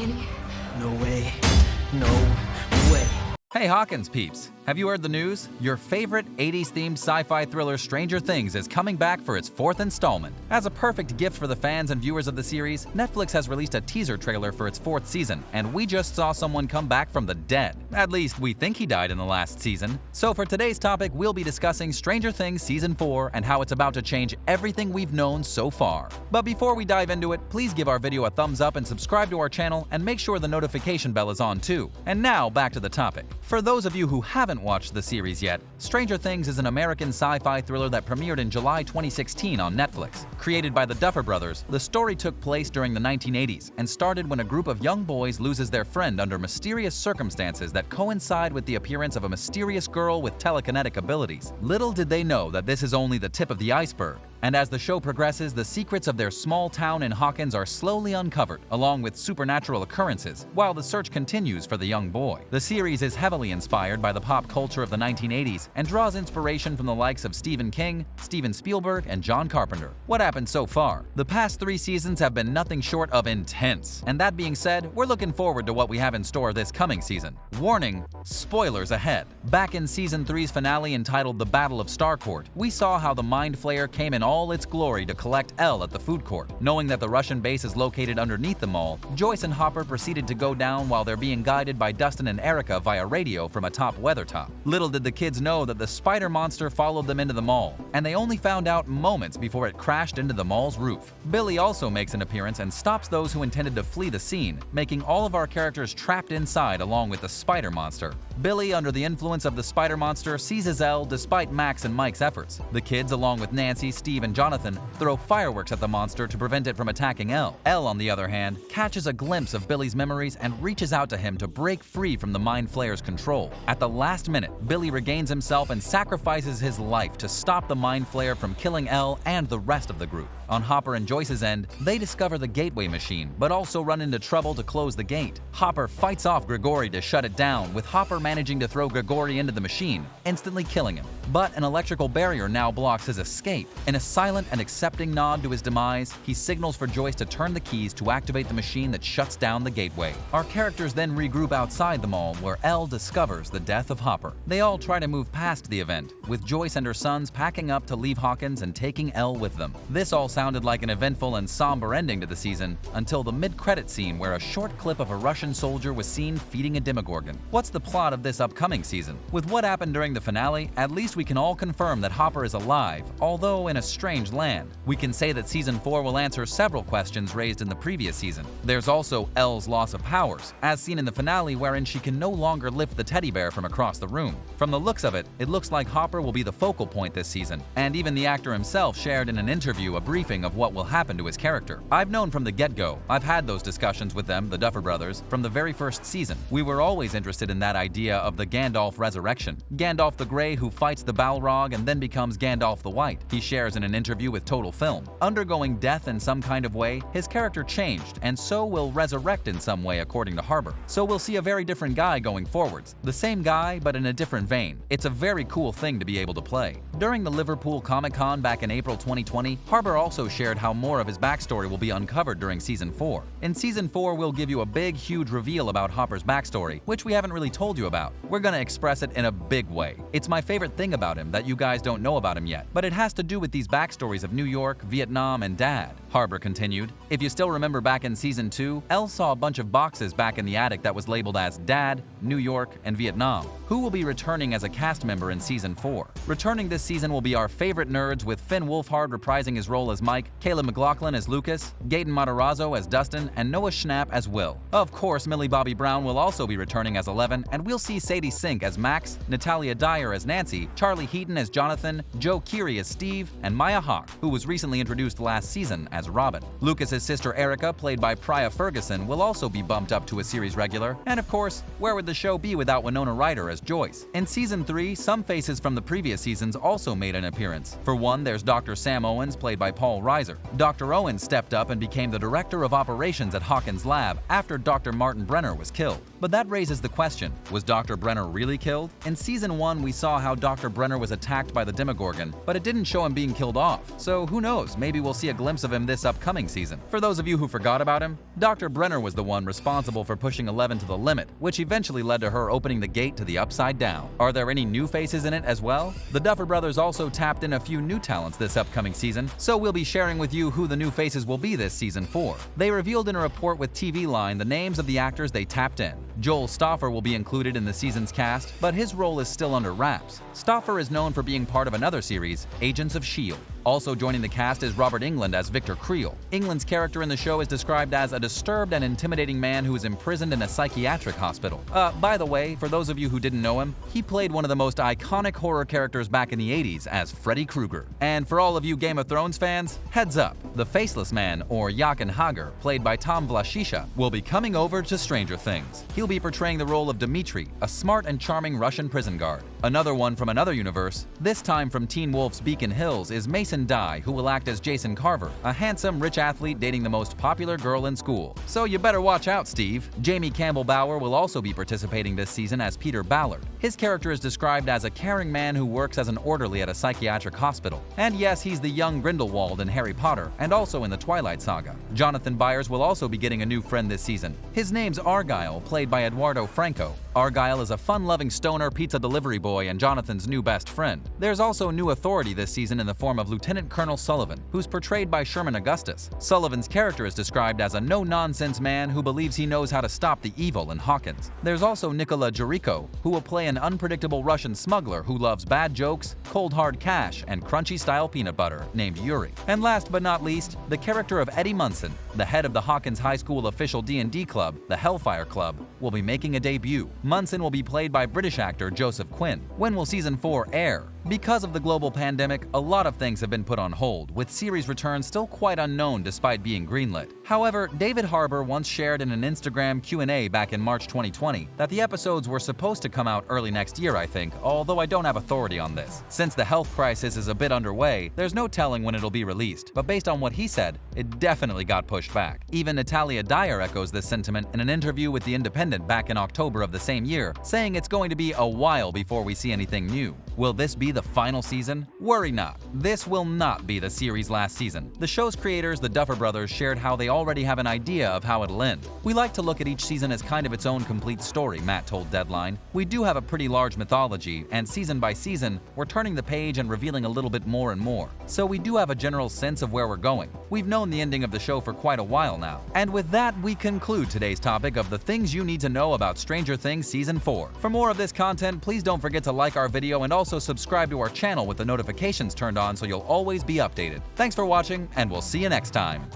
Really? No way. No way. Hey Hawkins peeps, have you heard the news? Your favorite 80s themed sci-fi thriller Stranger Things is coming back for its 4th installment. As a perfect gift for the fans and viewers of the series, Netflix has released a teaser trailer for its 4th season, and we just saw someone come back from the dead. At least we think he died in the last season. So for today's topic, we'll be discussing Stranger Things Season 4 and how it's about to change everything we've known so far. But before we dive into it, please give our video a thumbs up and subscribe to our channel, and make sure the notification bell is on too. And now back to the topic. For those of you who haven't watched the series yet, Stranger Things is an American sci-fi thriller that premiered in July 2016 on Netflix. Created by the Duffer Brothers, the story took place during the 1980s and started when a group of young boys loses their friend under mysterious circumstances that coincide with the appearance of a mysterious girl with telekinetic abilities. Little did they know that this is only the tip of the iceberg. And as the show progresses, the secrets of their small town in Hawkins are slowly uncovered, along with supernatural occurrences, while the search continues for the young boy. The series is heavily inspired by the pop culture of the 1980s and draws inspiration from the likes of Stephen King, Steven Spielberg, and John Carpenter. What happened so far? The past 3 seasons have been nothing short of intense. And that being said, we're looking forward to what we have in store this coming season. Warning, spoilers ahead. Back in Season 3's finale entitled The Battle of Starcourt, we saw how the Mind Flayer came in all its glory to collect Elle at the food court. Knowing that the Russian base is located underneath the mall, Joyce and Hopper proceeded to go down while they're being guided by Dustin and Erica via radio from atop Weathertop. Little did the kids know that the spider monster followed them into the mall, and they only found out moments before it crashed into the mall's roof. Billy also makes an appearance and stops those who intended to flee the scene, making all of our characters trapped inside along with the spider monster. Billy, under the influence of the spider monster, seizes Elle despite Max and Mike's efforts. The kids, along with Nancy, Steve, and Jonathan, throw fireworks at the monster to prevent it from attacking Elle. Elle, on the other hand, catches a glimpse of Billy's memories and reaches out to him to break free from the Mind Flayer's control. At the last minute, Billy regains himself and sacrifices his life to stop the Mind Flayer from killing Elle and the rest of the group. On Hopper and Joyce's end, they discover the gateway machine, but also run into trouble to close the gate. Hopper fights off Grigori to shut it down, with Hopper managing to throw Grigori into the machine, instantly killing him. But an electrical barrier now blocks his escape. In a silent and accepting nod to his demise, he signals for Joyce to turn the keys to activate the machine that shuts down the gateway. Our characters then regroup outside the mall, where Elle discovers the death of Hopper. They all try to move past the event, with Joyce and her sons packing up to leave Hawkins and taking Elle with them. This all sounded like an eventful and somber ending to the season, until the mid-credit scene where a short clip of a Russian soldier was seen feeding a Demogorgon. What's the plot of this upcoming season? With what happened during the finale, at least we can all confirm that Hopper is alive, although in a strange land. We can say that Season 4 will answer several questions raised in the previous season. There's also Elle's loss of powers, as seen in the finale, wherein she can no longer lift the teddy bear from across the room. From the looks of it, it looks like Hopper will be the focal point this season, and even the actor himself shared in an interview a briefing of what will happen to his character. I've known from the get-go. I've had those discussions with them, the Duffer Brothers, from the very first season. We were always interested in that idea of the Gandalf resurrection. Gandalf the Grey who fights the Balrog and then becomes Gandalf the White. He shares in an interview with Total Film. Undergoing death in some kind of way, his character changed, and so will resurrect in some way according to Harbor. So we'll see a very different guy going forwards. The same guy, but in a different vein. It's a very cool thing to be able to play. During the Liverpool Comic-Con back in April 2020, Harbor also shared how more of his backstory will be uncovered during Season 4. In Season 4, we'll give you a big, huge reveal about Hopper's backstory, which we haven't really told you about. We're gonna express it in a big way. It's my favorite thing about him that you guys don't know about him yet, but it has to do with these backstories of New York, Vietnam, and Dad. Harbor continued, if you still remember back in Season 2, Elle saw a bunch of boxes back in the attic that was labeled as Dad, New York, and Vietnam. Who will be returning as a cast member in Season 4? Returning this season will be our favorite nerds, with Finn Wolfhard reprising his role as Mike, Caleb McLaughlin as Lucas, Gaten Matarazzo as Dustin, and Noah Schnapp as Will. Of course, Millie Bobby Brown will also be returning as Eleven, and we'll see Sadie Sink as Max, Natalia Dyer as Nancy, Charlie Heaton as Jonathan, Joe Keery as Steve, and Maya Hawke, who was recently introduced last season as Robin. Lucas's sister Erica, played by Priya Ferguson, will also be bumped up to a series regular, and of course, where would the show be without Winona Ryder as Joyce? In Season 3, some faces from the previous seasons also also made an appearance. For one, there's Dr. Sam Owens, played by Paul Reiser. Dr. Owens stepped up and became the director of operations at Hawkins' lab after Dr. Martin Brenner was killed. But that raises the question, was Dr. Brenner really killed? In Season 1, we saw how Dr. Brenner was attacked by the Demogorgon, but it didn't show him being killed off. So who knows, maybe we'll see a glimpse of him this upcoming season. For those of you who forgot about him, Dr. Brenner was the one responsible for pushing Eleven to the limit, which eventually led to her opening the gate to the Upside Down. Are there any new faces in it as well? The Duffer Brothers also tapped in a few new talents this upcoming season, so we'll be sharing with you who the new faces will be this Season 4. They revealed in a report with TV Line the names of the actors they tapped in. Joel Stauffer will be included in the season's cast, but his role is still under wraps. Stauffer is known for being part of another series, Agents of S.H.I.E.L.D. Also joining the cast is Robert Englund as Victor Creel. Englund's character in the show is described as a disturbed and intimidating man who is imprisoned in a psychiatric hospital. By the way, for those of you who didn't know him, he played one of the most iconic horror characters back in the 80s as Freddy Krueger. And for all of you Game of Thrones fans, heads up, the Faceless Man, or Jaqen Hager, played by Tom Vlashisha, will be coming over to Stranger Things. He'll be portraying the role of Dmitri, a smart and charming Russian prison guard. Another one from another universe, this time from Teen Wolf's Beacon Hills, is Mason Dye, who will act as Jason Carver, a handsome, rich athlete dating the most popular girl in school. So you better watch out, Steve. Jamie Campbell Bower will also be participating this season as Peter Ballard. His character is described as a caring man who works as an orderly at a psychiatric hospital. And yes, he's the young Grindelwald in Harry Potter, and also in the Twilight Saga. Jonathan Byers will also be getting a new friend this season. His name's Argyle, played by Eduardo Franco. Argyle is a fun-loving stoner pizza delivery boy and Jonathan's new best friend. There's also new authority this season in the form of Lieutenant Colonel Sullivan, who's portrayed by Sherman Augustus. Sullivan's character is described as a no-nonsense man who believes he knows how to stop the evil in Hawkins. There's also Nikola Jericho, who will play an unpredictable Russian smuggler who loves bad jokes, cold hard cash, and crunchy-style peanut butter, named Yuri. And last but not least, the character of Eddie Munson, the head of the Hawkins High School official D&D club, the Hellfire Club, will be making a debut. Munson will be played by British actor Joseph Quinn. When will Season 4 air? Because of the global pandemic, a lot of things have been put on hold, with series returns still quite unknown despite being greenlit. However, David Harbour once shared in an Instagram Q&A back in March 2020 that the episodes were supposed to come out early next year, I think, although I don't have authority on this. Since the health crisis is a bit underway, there's no telling when it'll be released, but based on what he said, it definitely got pushed back. Even Natalia Dyer echoes this sentiment in an interview with The Independent back in October of the same year, saying it's going to be a while before we see anything new. Will this be the final season? Worry not. This will not be the series' last season. The show's creators, the Duffer Brothers, shared how they already have an idea of how it'll end. We like to look at each season as kind of its own complete story, Matt told Deadline. We do have a pretty large mythology, and season by season, we're turning the page and revealing a little bit more and more. So we do have a general sense of where we're going. We've known the ending of the show for quite a while now. And with that, we conclude today's topic of the things you need to know about Stranger Things Season 4. For more of this content, please don't forget to like our video and also subscribe to our channel with the notifications turned on so you'll always be updated. Thanks for watching, and we'll see you next time.